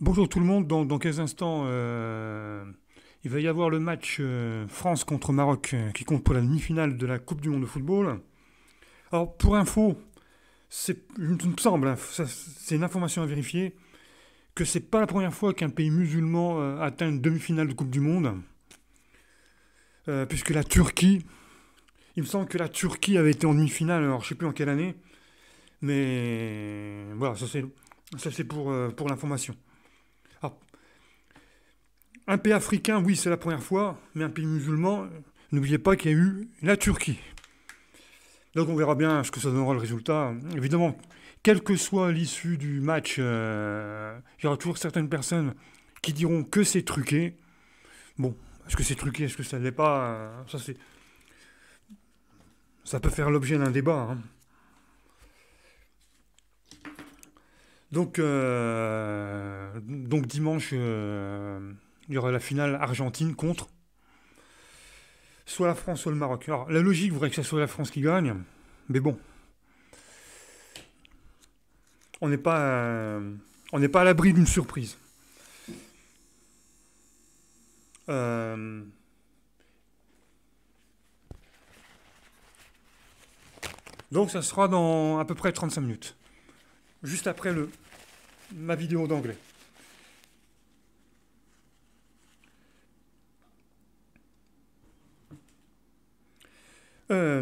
Bonjour tout le monde, dans quelques instants, il va y avoir le match France contre Maroc qui compte pour la demi-finale de la Coupe du Monde de football. Alors pour info, il me semble, hein, c'est une information à vérifier, que c'est pas la première fois qu'un pays musulman atteint une demi-finale de Coupe du Monde, puisque la Turquie, il me semble que la Turquie avait été en demi-finale, alors je sais plus en quelle année, mais voilà, ça c'est pour l'information. Alors, un pays africain, oui, c'est la première fois, mais un pays musulman, n'oubliez pas qu'il y a eu la Turquie. Donc on verra bien ce que ça donnera le résultat. Évidemment, quelle que soit l'issue du match, il y aura toujours certaines personnes qui diront que c'est truqué. Bon, est-ce que c'est truqué, est-ce que ça ne l'est pas ça peut faire l'objet d'un débat, hein. Donc dimanche, il y aura la finale Argentine contre soit la France, soit le Maroc. Alors, la logique voudrait que ce soit la France qui gagne, mais bon, on n'est pas, on n'est pas à l'abri d'une surprise. Euh, donc, ça sera dans à peu près 35 minutes, juste après ma vidéo d'anglais.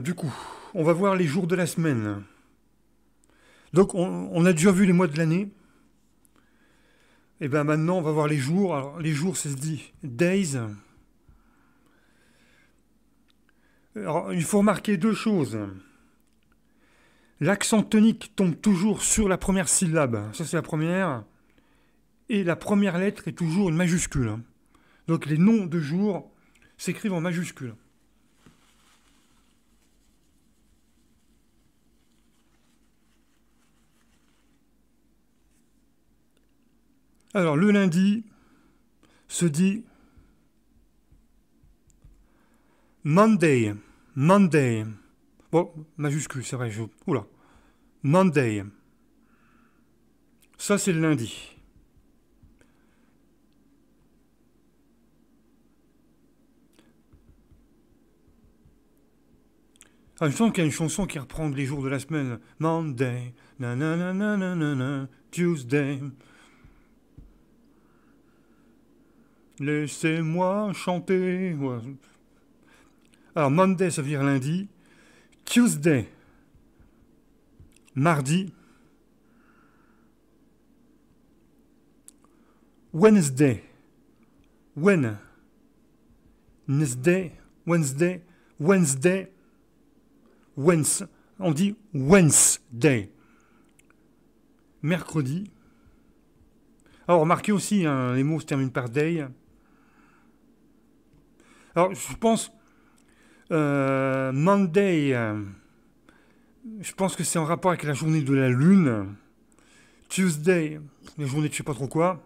Du coup, on va voir les jours de la semaine. Donc, on a déjà vu les mois de l'année. Et bien maintenant, on va voir les jours. Alors, les jours, ça se dit days. Alors, il faut remarquer deux choses. L'accent tonique tombe toujours sur la première syllabe. Ça, c'est la première. Et la première lettre est toujours une majuscule. Donc, les noms de jours s'écrivent en majuscule. Alors, le lundi se dit Monday. Monday. Bon, majuscule, c'est vrai. Oula. Monday. Ça, c'est le lundi. Ah, je sens qu'il y a une chanson qui reprend les jours de la semaine. Monday, nanana, Tuesday. Laissez-moi chanter. Ouais. Alors, Monday, ça veut dire lundi. Tuesday, mardi. Wednesday, Wednesday, Wednesday, Wednesday, Wednesday. On dit Wednesday. Mercredi. Alors, remarquez aussi, hein, les mots se terminent par day. Alors, je pense, Monday, je pense que c'est en rapport avec la journée de la Lune. Tuesday, la journée de je sais pas trop quoi.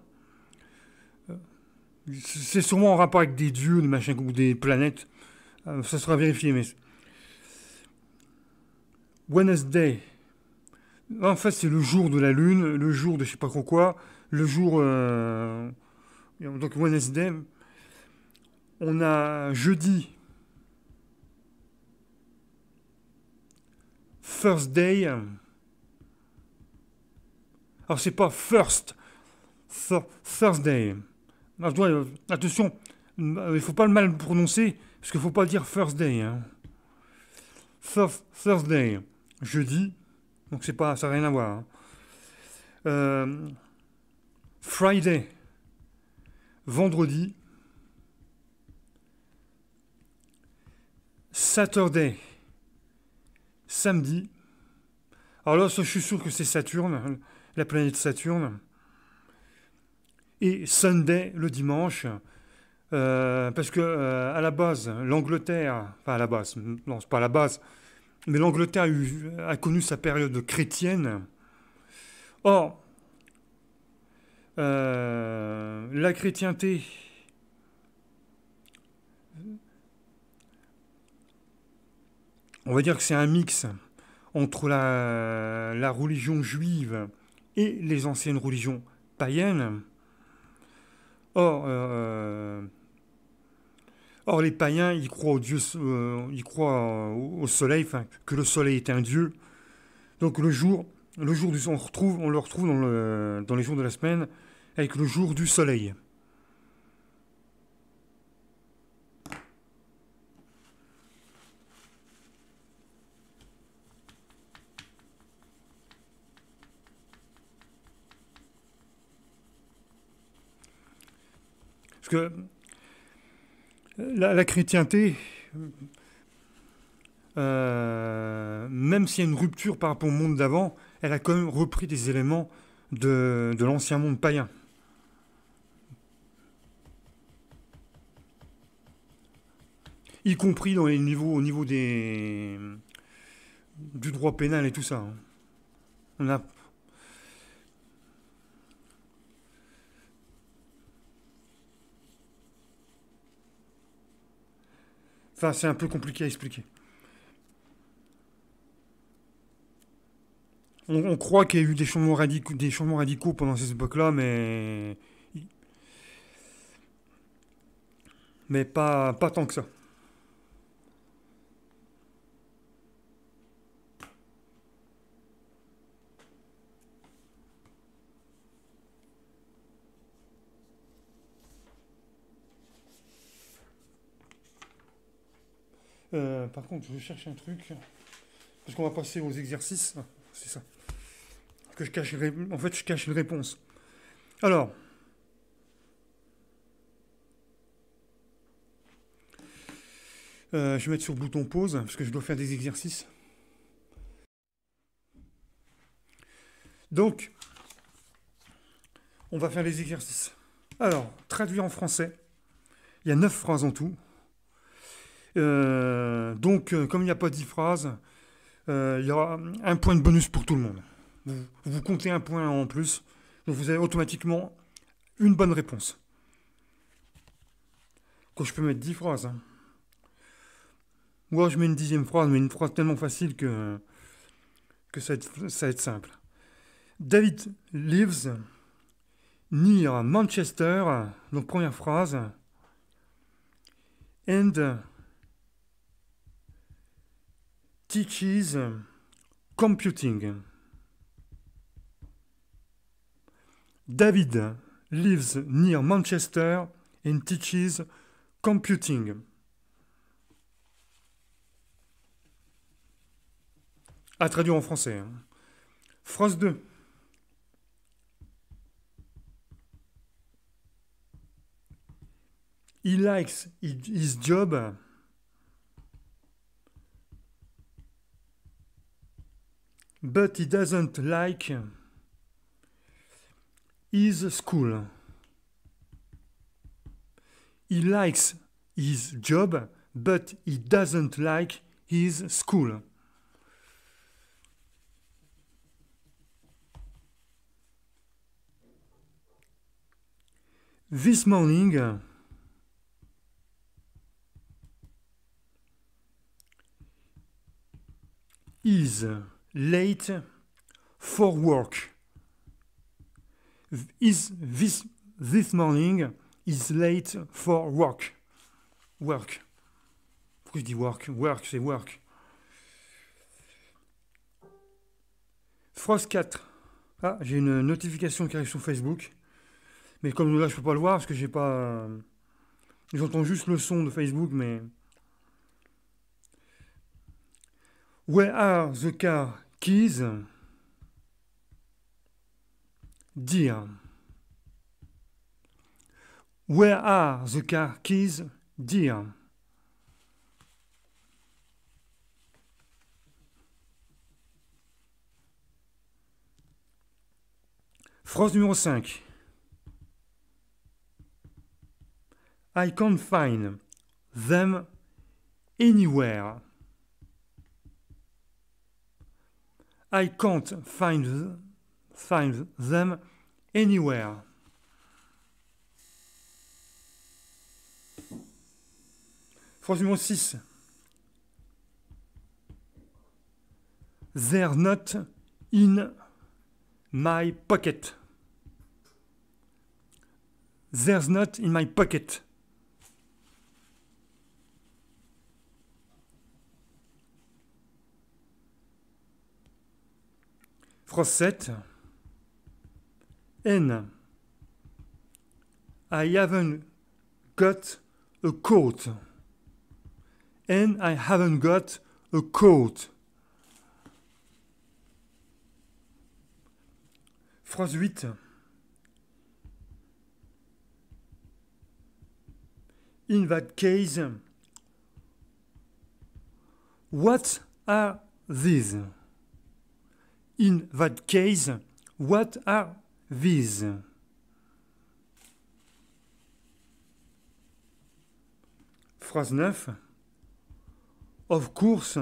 C'est sûrement en rapport avec des dieux, des machins, ou des planètes. Ça sera vérifié, mais. Wednesday. En fait, c'est le jour de la Lune, le jour de je sais pas trop quoi, le jour. Donc, Wednesday. On a jeudi, Thursday. Alors, c'est pas first, Thursday. Attention, il ne faut pas le mal prononcer, parce qu'il ne faut pas dire Thursday, hein. Thursday, jeudi, donc c'est pas, ça n'a rien à voir, hein. Euh, Friday, vendredi. Saturday, samedi. Alors là, ça, je suis sûr que c'est Saturne, la planète Saturne. Et Sunday, le dimanche. Parce que à la base, l'Angleterre, enfin à la base, non, c'est pas à la base, mais l'Angleterre a connu sa période chrétienne. Or, la chrétienté, on va dire que c'est un mix entre la religion juive et les anciennes religions païennes. Or, or les païens, ils croient au dieu, ils croient au soleil, enfin, que le soleil est un dieu. Donc le jour du, on le retrouve dans les jours de la semaine avec le jour du soleil. Parce que la chrétienté, même s'il y a une rupture par rapport au monde d'avant, elle a quand même repris des éléments de l'ancien monde païen. Y compris dans les niveaux, au niveau du droit pénal et tout ça, hein. On a, enfin, c'est un peu compliqué à expliquer. On croit qu'il y a eu des changements radicaux pendant ces époques-là, mais pas tant que ça. Par contre, je cherche un truc, parce qu'on va passer aux exercices. Ah, c'est ça. En fait, je cache une réponse. Alors, je vais mettre sur le bouton pause, parce que je dois faire des exercices. Donc, on va faire les exercices. Alors, traduit en français. Il y a 9 phrases en tout. Donc, comme il n'y a pas 10 phrases, il y aura un point de bonus pour tout le monde. Vous comptez un point en plus, donc vous avez automatiquement une bonne réponse. Quand je peux mettre 10 phrases, hein. Ou alors je mets une 10e phrase, mais une phrase tellement facile que ça va être simple. David lives near Manchester, donc première phrase, and teaches computing. David lives near Manchester and teaches computing. À traduire en français, hein. Phrase 2. He likes his job, but he doesn't like his school. He likes his job, but he doesn't like his school. This morning, is late for work. This morning is late for work. Work. Pourquoi je dis work? Work, c'est work. Phrase 4. Ah, j'ai une notification qui arrive sur Facebook. Mais comme là, je peux pas le voir parce que j'ai pas. J'entends juste le son de Facebook, mais. Where are the car keys? Dear. Where are the car keys, dear? Phrase numéro 5. I can't find them anywhere. I can't find them anywhere. Phrase numéro 6. They're not in my pocket. There's not in my pocket. Phrase 7. N. I haven't got a coat. And I haven't got a coat. Phrase 8. In that case, what are these? In that case, what are these? Phrase 9. Of course,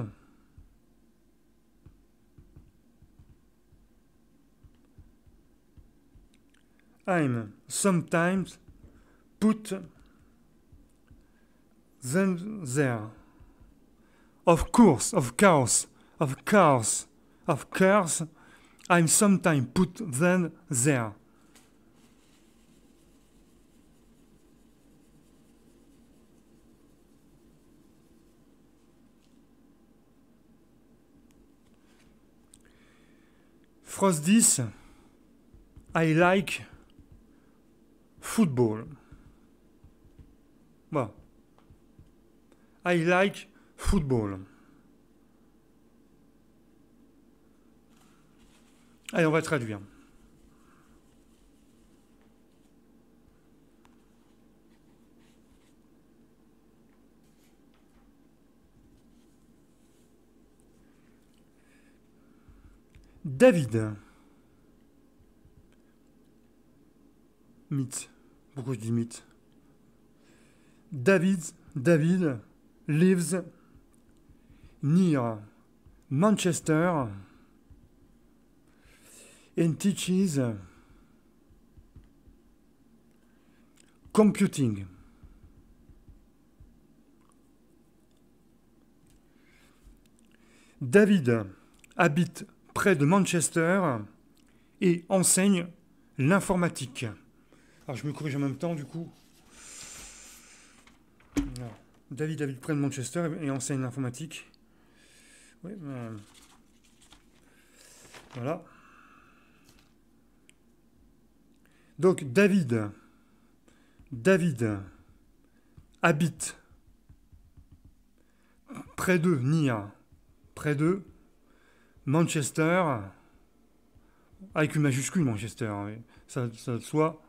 I'm sometimes put them there. Of course, I'm sometimes put them there. Phrase 10. I like football. Voilà. I like football. Allez, on va traduire. David. Mythe. Pourquoi je dis mythe? David lives near Manchester and teaches computing. David habite près de Manchester et enseigne l'informatique. Alors je me corrige en même temps du coup. Alors, David habite près de Manchester et enseigne l'informatique. Oui, voilà. Donc David habite près de Manchester, avec une majuscule Manchester, hein, ça soit.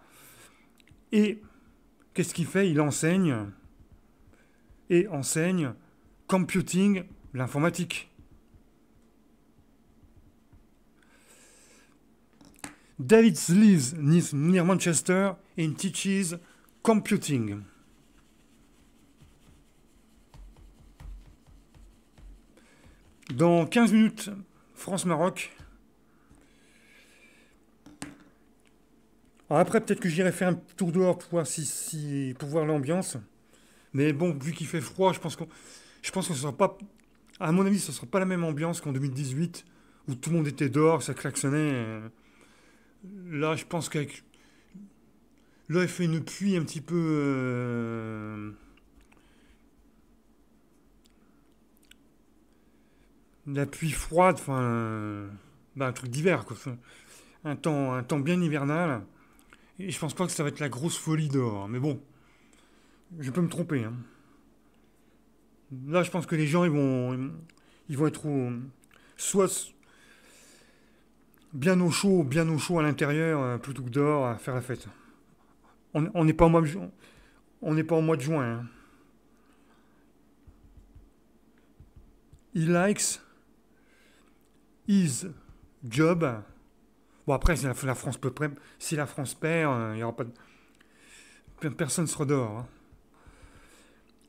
Et qu'est-ce qu'il fait? Il enseigne computing, l'informatique. David lives near Manchester and teaches computing. Dans 15 minutes, France-Maroc. Alors après, peut-être que j'irai faire un tour dehors pour voir, pour voir l'ambiance. Mais bon, vu qu'il fait froid, je pense que ce sera pas... À mon avis, ce ne sera pas la même ambiance qu'en 2018, où tout le monde était dehors, ça klaxonnait. Là, je pense qu'avec... Là, il fait une pluie un petit peu... La pluie froide, enfin... un truc d'hiver, quoi. Un temps bien hivernal. Et je pense pas que ça va être la grosse folie dehors. Mais bon, je peux me tromper. Hein. Là, je pense que les gens, ils vont être soit bien au chaud à l'intérieur, plutôt que dehors à faire la fête. On n'est pas en mois de juin. Hein. He likes his job. Bon, après, si la France perd, il n'y aura pas de... Personne ne sera dehors. Hein.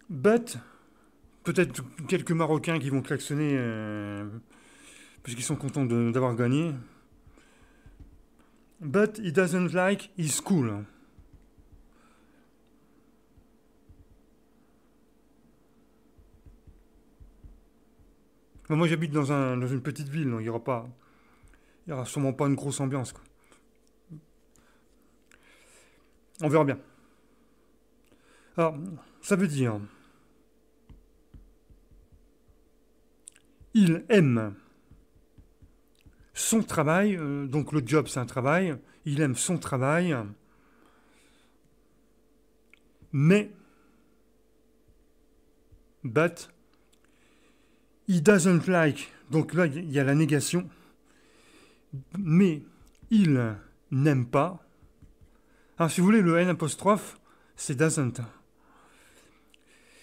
But, peut-être quelques Marocains qui vont klaxonner parce qu'ils sont contents d'avoir gagné. But he doesn't like his school. Moi, j'habite dans une petite ville, donc il n'y aura sûrement pas une grosse ambiance. Quoi. On verra bien. Alors, ça veut dire, il aime son travail, donc le job c'est un travail, il aime son travail, mais, but, he doesn't like, donc là il y a la négation, mais il n'aime pas. Alors si vous voulez, le N apostrophe, c'est doesn't.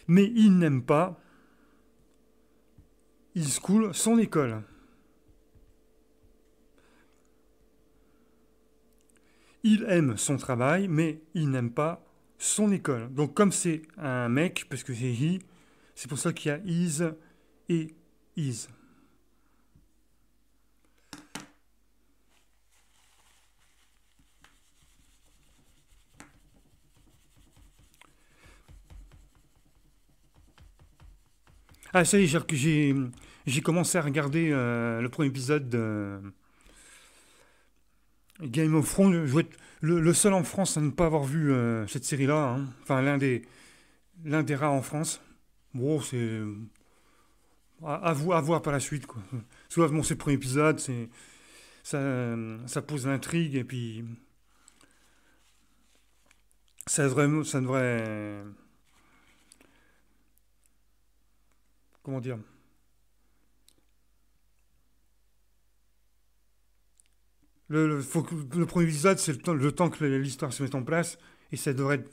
Mais il n'aime pas his school, son école. Il aime son travail, mais il n'aime pas son école. Donc comme c'est un mec, parce que c'est he, c'est pour ça qu'il y a is et is. Ah ça y est, j'ai commencé à regarder le premier épisode de Game of Thrones. Je dois être le seul en France à ne pas avoir vu cette série-là. Hein. Enfin, l'un des rares en France. Bon, c'est à voir par la suite. Quoi. Soit bon, c'est le premier épisode, ça pose l'intrigue et puis ça devrait comment dire. Le premier épisode, c'est le temps que l'histoire se mette en place et ça devrait être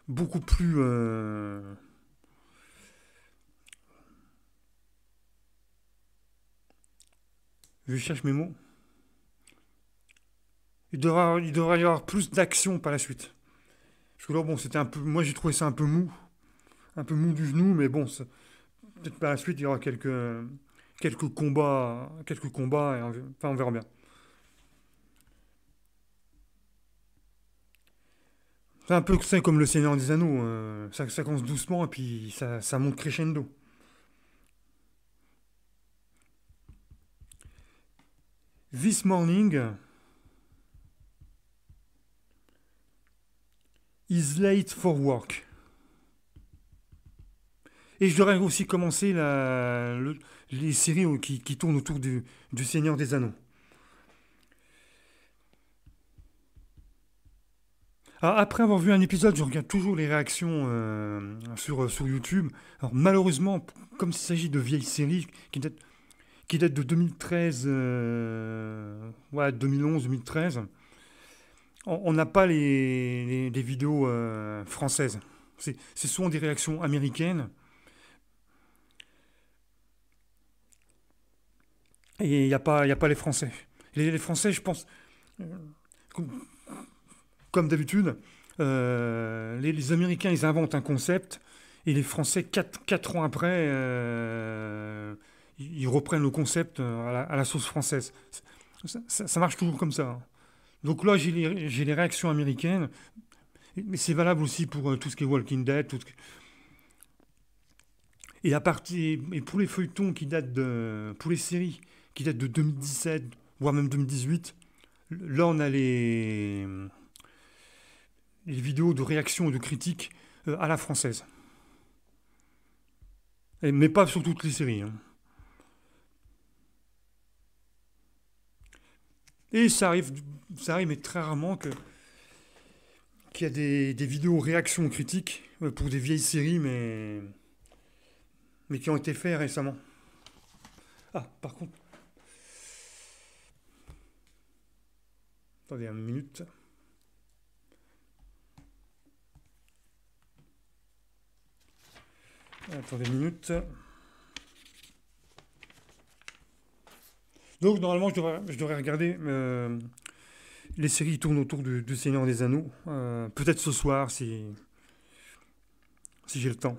beaucoup plus. Je cherche mes mots. Il devrait y avoir plus d'action par la suite. Parce que là, bon, c'était un peu. Moi, j'ai trouvé ça un peu mou du genou, mais bon, peut-être par la suite, il y aura quelques combats, et enfin, on verra bien. C'est un peu ça comme le Seigneur des Anneaux. Ça commence doucement et puis ça monte crescendo. This morning is late for work. Et je devrais aussi commencer les séries qui tournent autour du Seigneur des Anneaux. Alors, après avoir vu un épisode, je regarde toujours les réactions sur YouTube. Alors malheureusement, comme il s'agit de vieilles séries qui datent de 2013, ouais, 2011, 2013, on n'a pas les vidéos françaises. C'est souvent des réactions américaines. Et il y a pas les Français. Les Français, je pense, euh, comme d'habitude, les Américains, ils inventent un concept, et les Français, 4 ans après, ils reprennent le concept à la sauce française. Ça marche toujours comme ça. Hein. Donc là, j'ai les réactions américaines, mais c'est valable aussi pour tout ce qui est Walking Dead. Et pour les feuilletons pour les séries qui datent de 2017, voire même 2018, là on a les vidéos de réaction et de critique à la française. Mais pas sur toutes les séries. Hein. Et ça arrive mais très rarement qu'il y a des vidéos réactions critiques pour des vieilles séries, mais qui ont été faites récemment. Ah, par contre, attendez une minute. Attendez une minute. Donc normalement, je devrais regarder les séries qui tournent autour du Seigneur des Anneaux. Peut-être ce soir si j'ai le temps.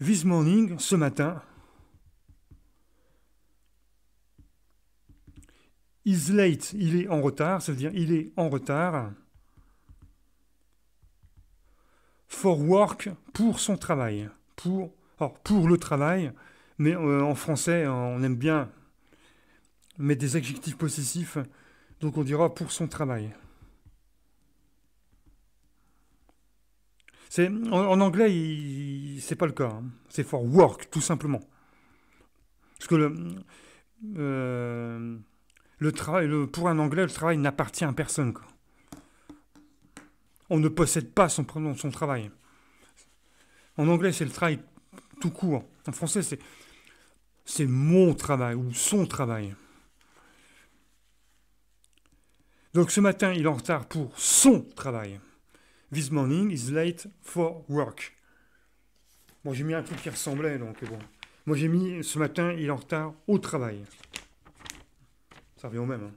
This morning, ce matin, is late, il est en retard, ça veut dire il est en retard. For work, pour son travail. Pour le travail, mais en français, on aime bien mettre des adjectifs possessifs, donc on dira pour son travail. En anglais, c'est pas le cas, hein. C'est for work, tout simplement. Parce que euh, le travail, pour un anglais, le travail n'appartient à personne, quoi. On ne possède pas son travail. En anglais, c'est le travail tout court. En français, c'est mon travail ou son travail. Donc ce matin, il est en retard pour son travail. This morning is late for work. Bon, j'ai mis un truc qui ressemblait, donc bon. Moi, j'ai mis ce matin, il est en retard au travail. Ça revient au même, hein.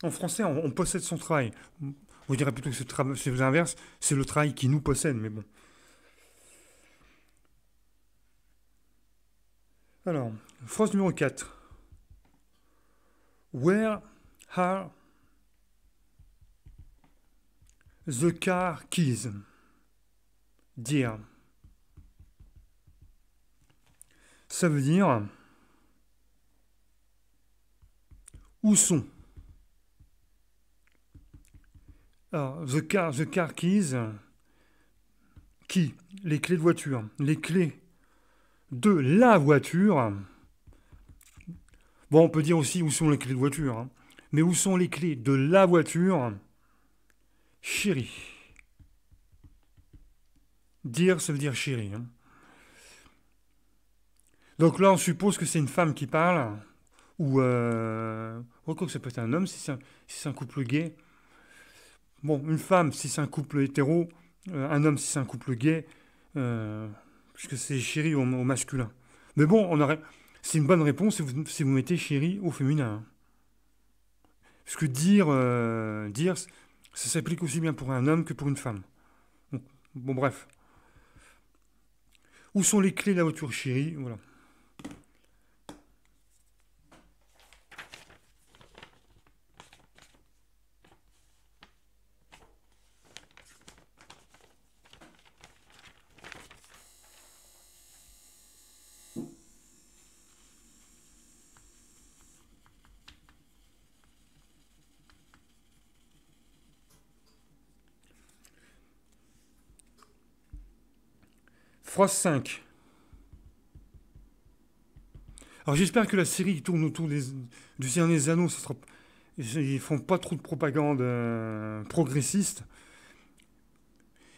En français, on possède son travail. On dirait plutôt que c'est l'inverse, c'est le travail qui nous possède, mais bon. Alors, phrase numéro 4. Where are the car keys? Dear. Ça veut dire où sont? Alors, the car keys, qui? Les clés de voiture. Les clés de la voiture. Bon, on peut dire aussi où sont les clés de voiture, hein. Mais où sont les clés de la voiture? Chérie. Dire, ça veut dire chérie, hein. Donc là, on suppose que c'est une femme qui parle, ou quoi que ça peut être un homme si c'est un couple gay. Bon, une femme si c'est un couple hétéro, un homme si c'est un couple gay, puisque c'est chérie au masculin. Mais bon, c'est une bonne réponse si vous mettez chérie au féminin, hein. Parce que dire, ça s'applique aussi bien pour un homme que pour une femme. Bon, bref. Où sont les clés de la voiture chérie? Voilà. Phrase 5. Alors j'espère que la série qui tourne autour du Seigneur des Anneaux, ils font pas trop de propagande progressiste.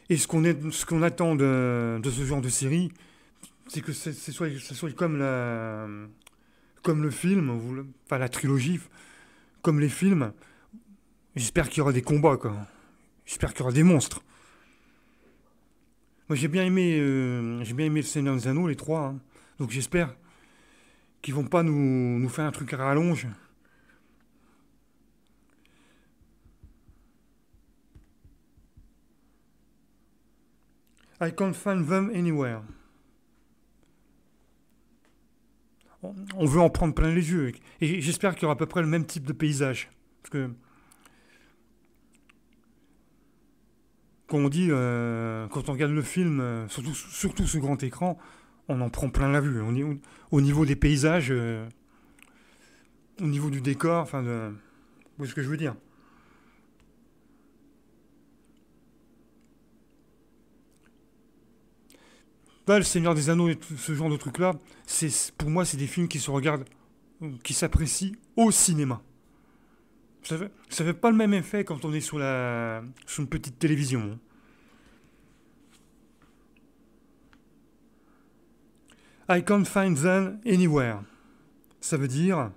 Et ce qu'on attend de ce genre de série, c'est que ce soit comme le film, enfin la trilogie, comme les films. J'espère qu'il y aura des combats, quoi. J'espère qu'il y aura des monstres. Moi j'ai bien aimé le Seigneur des Anneaux, les trois, hein. Donc j'espère qu'ils vont pas nous faire un truc à rallonge. I can't find them anywhere. On veut en prendre plein les yeux. Et j'espère qu'il y aura à peu près le même type de paysage. Parce que, comme on dit, quand on regarde le film, surtout ce grand écran, on en prend plein la vue. Au niveau des paysages, au niveau du décor, enfin, vous voyez ce que je veux dire. Là, Le Seigneur des Anneaux et tout ce genre de trucs-là, pour moi, c'est des films qui se regardent, qui s'apprécient au cinéma. Ça fait pas le même effet quand on est sur une petite télévision, hein. I can't find them anywhere. Ça veut dire.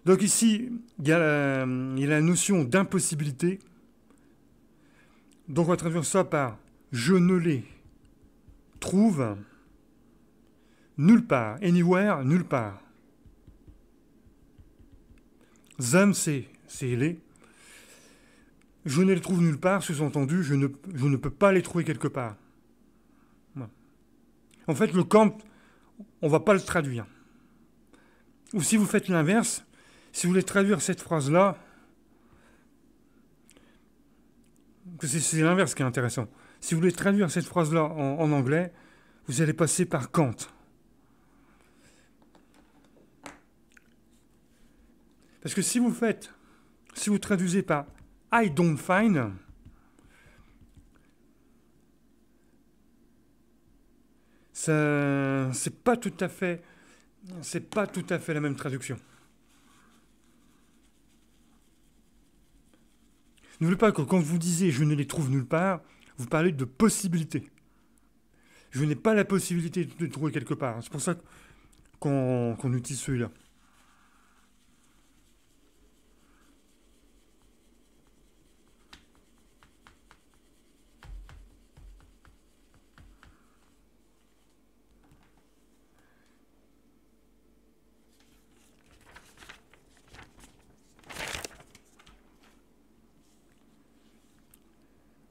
Donc ici, il y a la notion d'impossibilité. Donc on va traduire ça par je ne les trouve nulle part. Anywhere, nulle part. Them, c'est les. Je ne les trouve nulle part, sous-entendu, je ne peux pas les trouver quelque part. Voilà. En fait, le camp, on ne va pas le traduire. Ou si vous faites l'inverse, si vous voulez traduire cette phrase-là, c'est l'inverse qui est intéressant. Si vous voulez traduire cette phrase-là en anglais, vous allez passer par can't. Parce que si vous traduisez par I don't find, ça, c'est pas tout à fait la même traduction. N'oubliez pas que quand vous disiez je ne les trouve nulle part, vous parlez de possibilité. Je n'ai pas la possibilité de les trouver quelque part. C'est pour ça qu'on utilise celui-là.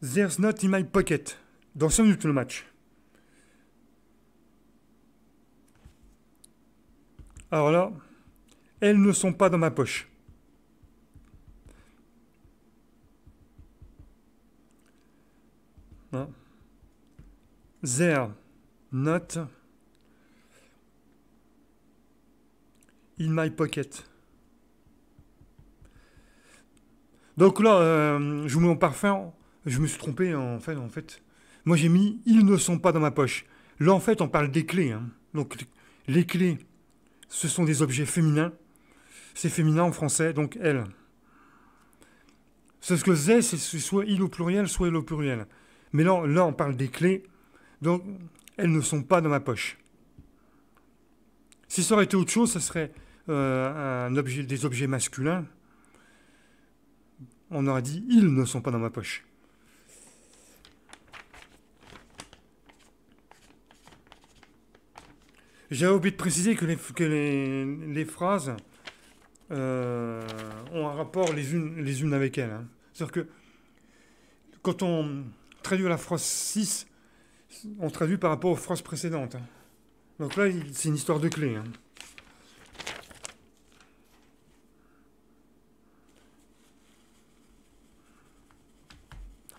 There's not in my pocket. Dans 5 minutes le match. Alors là, elles ne sont pas dans ma poche. Non. They're not in my pocket. Donc là, je vous mets en parfum. Je me suis trompé en fait. Moi j'ai mis ils ne sont pas dans ma poche. Là en fait on parle des clés. Hein. Donc les clés, ce sont des objets féminins. C'est féminin en français, donc elles. C'est ce que c'est soit il au pluriel, soit elle au pluriel. Mais là on parle des clés. Donc elles ne sont pas dans ma poche. Si ça aurait été autre chose, ça serait des objets masculins. On aurait dit ils ne sont pas dans ma poche. J'avais oublié de préciser que les phrases ont un rapport les unes avec elles. Hein. C'est-à-dire que quand on traduit la phrase 6, on traduit par rapport aux phrases précédentes. Hein. Donc là, c'est une histoire de clé. Hein.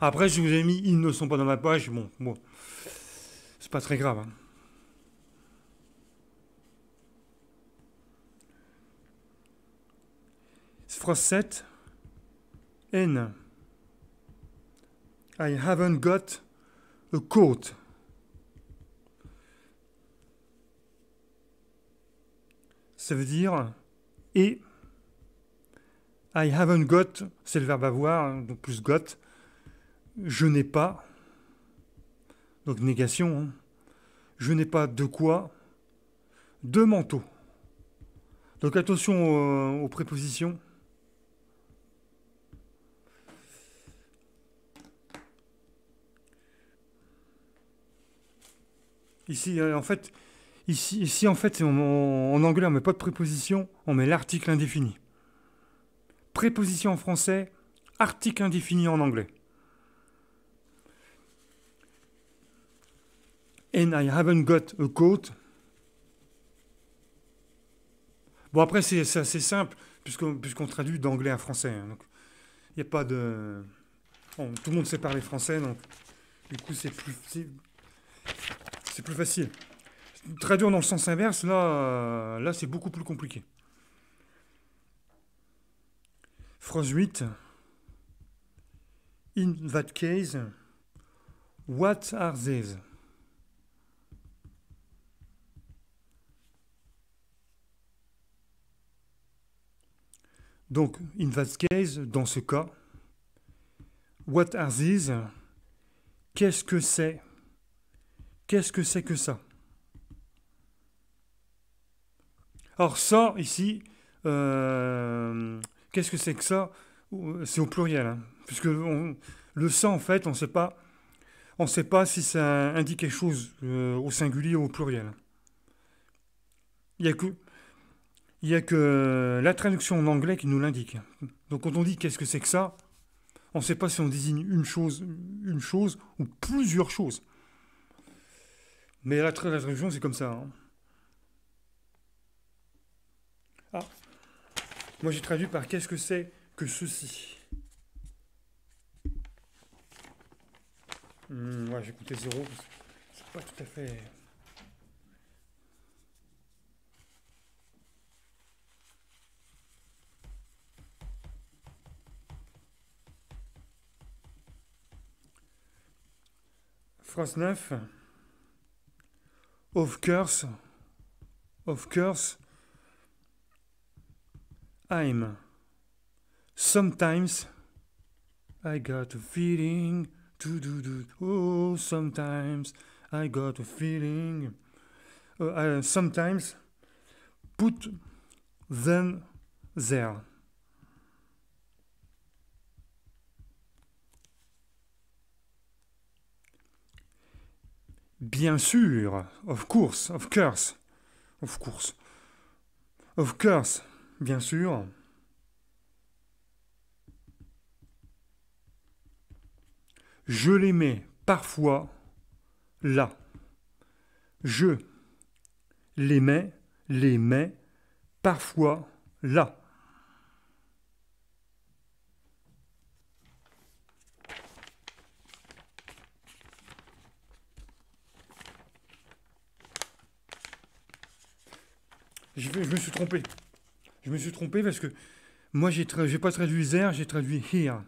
Après, je vous ai mis ils ne sont pas dans ma page. Bon, c'est pas très grave. Hein. Phrase 7. N. I haven't got a coat. Ça veut dire et I haven't got, c'est le verbe avoir, donc plus got. Je n'ai pas, donc négation. Hein. Je n'ai pas de quoi, de manteau. Donc attention aux prépositions. Ici, en fait, en anglais, on ne met pas de préposition, on met l'article indéfini. Préposition en français, article indéfini en anglais. And I haven't got a coat. Bon, après, c'est assez simple, puisqu'on traduit d'anglais à français. Hein, donc, il n'y a pas de... Bon, tout le monde sait parler français, donc du coup, c'est plus facile. Traduire dans le sens inverse, là c'est beaucoup plus compliqué. Phrase 8. In that case, what are these? Donc, in that case, dans ce cas, what are these? Qu'est-ce que c'est? Qu'est-ce que c'est que ça? Alors ça, ici, qu'est-ce que c'est que ça? C'est au pluriel, hein, puisque le ça, en fait, on ne sait pas si ça indique quelque chose au singulier ou au pluriel. Il n'y a que la traduction en anglais qui nous l'indique. Donc quand on dit qu'est-ce que c'est que ça, on ne sait pas si on désigne une chose ou plusieurs choses. Mais la traduction, c'est comme ça. Hein. Ah, moi j'ai traduit par qu'est-ce que c'est que ceci. Ouais, j'ai compté zéro, parce que c'est pas tout à fait... Phrase 9. Of course, I'm. Sometimes I got a feeling to do. Oh, sometimes I got a feeling. Sometimes put them there. Bien sûr, of course, bien sûr. Je les mets parfois là. Je les mets parfois là. Je me suis trompé. Je me suis trompé parce que moi, j'ai pas traduit there, j'ai traduit here.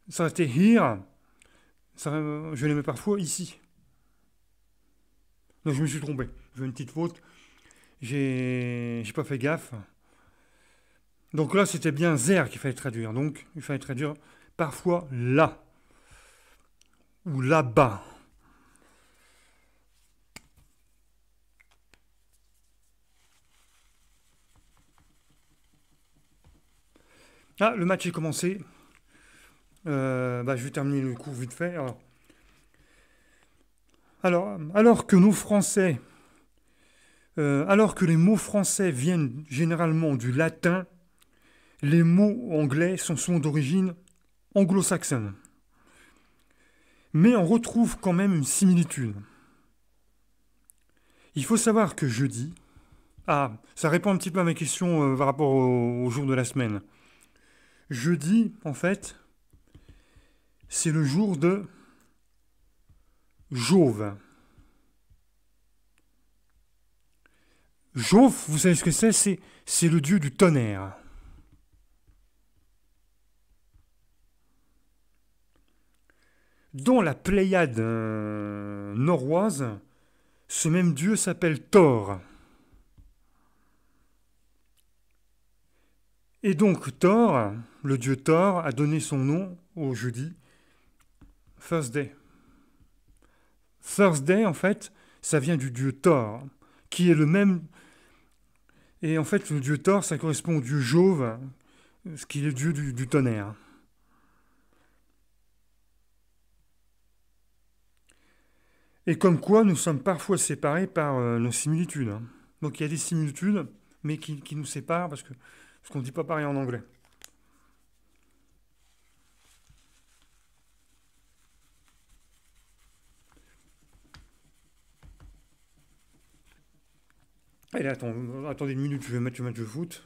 Ça restait here, je les mets parfois ici. Donc je me suis trompé. J'ai une petite faute. J'ai pas fait gaffe. Donc là, c'était bien there qu'il fallait traduire. Donc il fallait traduire parfois là ou là-bas. Ah, le match est commencé. Je vais terminer le cours vite fait. Alors que nos Français, alors que les mots français viennent généralement du latin, les mots anglais sont souvent d'origine anglo-saxonne. Mais on retrouve quand même une similitude. Il faut savoir que jeudi, ça répond un petit peu à ma question par rapport au jour de la semaine. Jeudi, en fait, c'est le jour de Jove. Jove, vous savez ce que c'est le dieu du tonnerre. Dans la Pléiade norroise, ce même dieu s'appelle Thor. Et donc Thor, le dieu Thor, a donné son nom au jeudi Thursday. Thursday, en fait, ça vient du dieu Thor, qui est le même. Et en fait, le dieu Thor, ça correspond au dieu Jove, ce qui est le dieu du tonnerre. Et comme quoi, nous sommes parfois séparés par nos similitudes. Donc il y a des similitudes, mais qui nous séparent parce qu'on ne dit pas pareil en anglais. Allez, attendez une minute, je vais mettre le match de foot.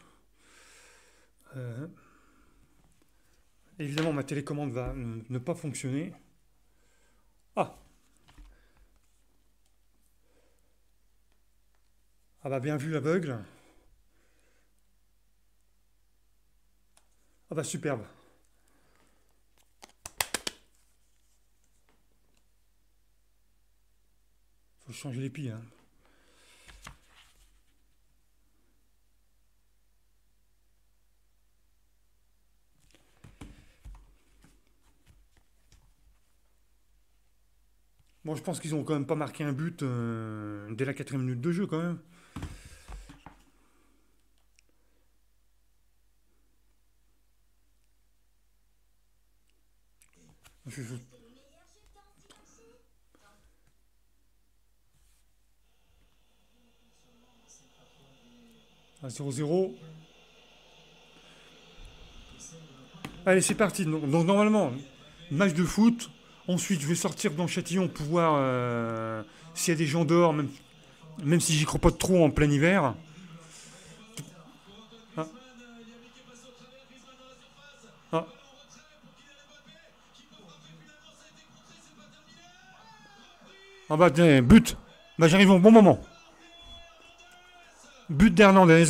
Évidemment, ma télécommande va ne pas fonctionner. Bien vu l'aveugle. Superbe. Faut changer les piles. Bon, je pense qu'ils ont quand même pas marqué un but dès la 4e minute de jeu quand même. Je joue. 0-0. Allez, c'est parti. Donc normalement, match de foot. Ensuite, je vais sortir dans Châtillon pour voir s'il y a des gens dehors, même si j'y crois pas trop en plein hiver. Ah. Ah. Ah bah, but. Bah, j'arrive au bon moment. But d'Hernandez.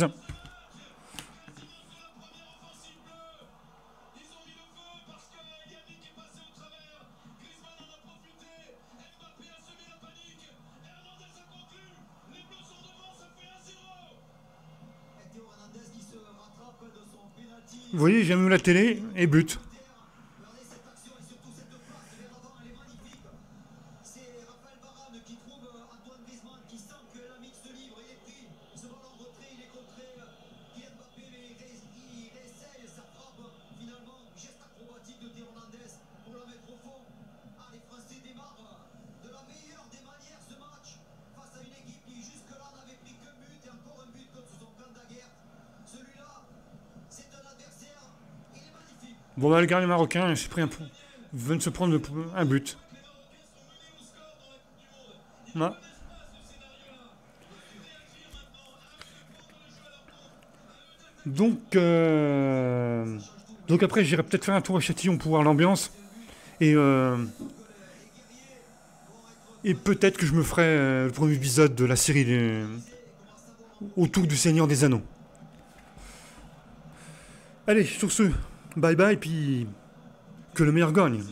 Vous voyez, j'ai mis la télé et but. Bon, bah, le gardien marocain s'est pris vient de se prendre un but. Ouais. Donc après, j'irai peut-être faire un tour à Châtillon pour voir l'ambiance. Et, euh, et peut-être que je me ferai le premier épisode de la série autour du Seigneur des Anneaux. Allez, sur ce, bye bye, puis que le meilleur gagne.